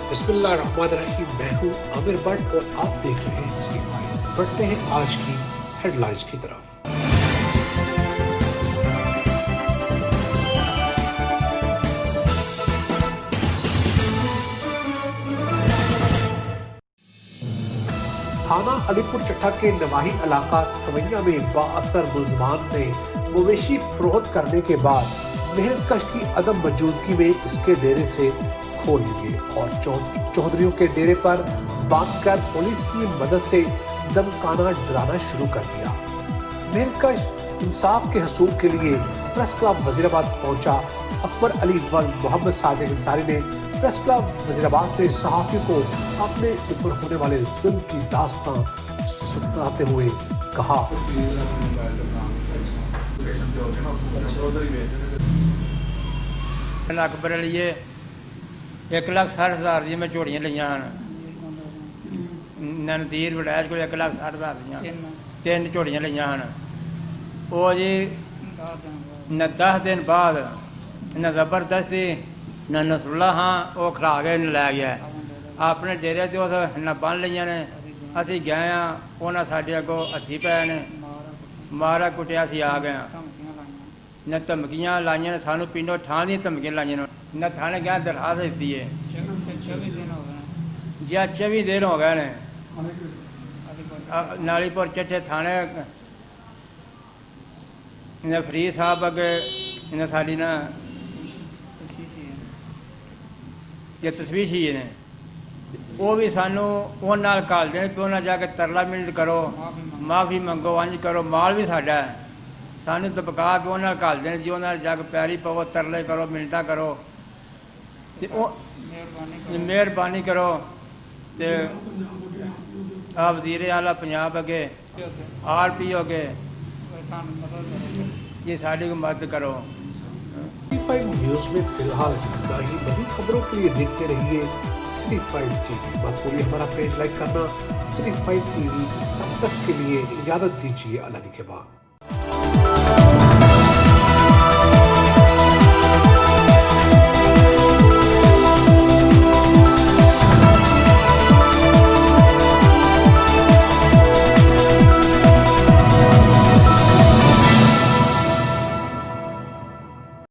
बिस्मिल्लाहिर्रहमानिर्रहीम। मैं हूं आमिर भट्ट और आप देख रहे हैं सिटी फाइव। बढ़ते हैं आज की हेडलाइंस की तरफ। थाना अलीपुर चट्टा के नवाही इलाका थवैया में बाअसर मुलजमान ने मवेशी फरोख्त करने के बाद मेहनतकश की अदम मौजूदगी में इसके डेरे से खोल लिए और चौधरियों के डेरे पर बांधकर पुलिस की मदद से धमकाना डराना शुरू कर दिया। मेहनतकश इंसाफ के हसूल के लिए प्रेस क्लब वजीराबाद पहुंचा अकबर अली व मोहम्मद सादिक अंसारी ने प्रेस क्लब वजीराबाद में सहाफी को अपने ऊपर होने वाले जुल्म की दास्तां सुनाते हुए कहा। अकबर अली 1,60,000 दी मैं झोड़ियां लिया ननदीर वडैज को 1,60,000 दियाँ 3 झोड़ियां लिया वो जी 10 दिन बाद न जबरदस्ती न नसरुल्ला हाँ वो खिला के लै गया अपने डेरे तो उस न बन लिया ने असी गए हाँ उन्हें साढ़े अगों हथी पै ने मारा कुटिया असी आ गए न धमकियां लाइया ने सानू पिंडों ठां दी धमकियां लाइया न थाने गया दरखास्त दी है या 24 दिन हो गए ने नालीपुर चट्टे थाने ने फरीद साहब अगे इन्हें साड़ी ना ये तस्वीर ही ने वो भी सानू उन्हें घल देने पे उन्हें जाके तरला मिनट करो माफ़ी मंगो अंज करो माल भी साडा है सानू दबका के उन्हें घल देने जी उन्हें जाके पैरी पवो तरले करो मिनटा करो मेहरबानी करो तो आप वजीरे आला पंजाब अगे RPO अगे ये साड़ी को मदद करो। सिटी फाइव न्यूज में फिलहाल इतना ही। बड़ी खबरों के लिए देखते रहिए सिटी फाइव टीवी। मत भूलिए हमारा पेज लाइक करना सिटी फाइव टीवी। तब तक के लिए इजाजत दीजिए। अल्लाह के बाद।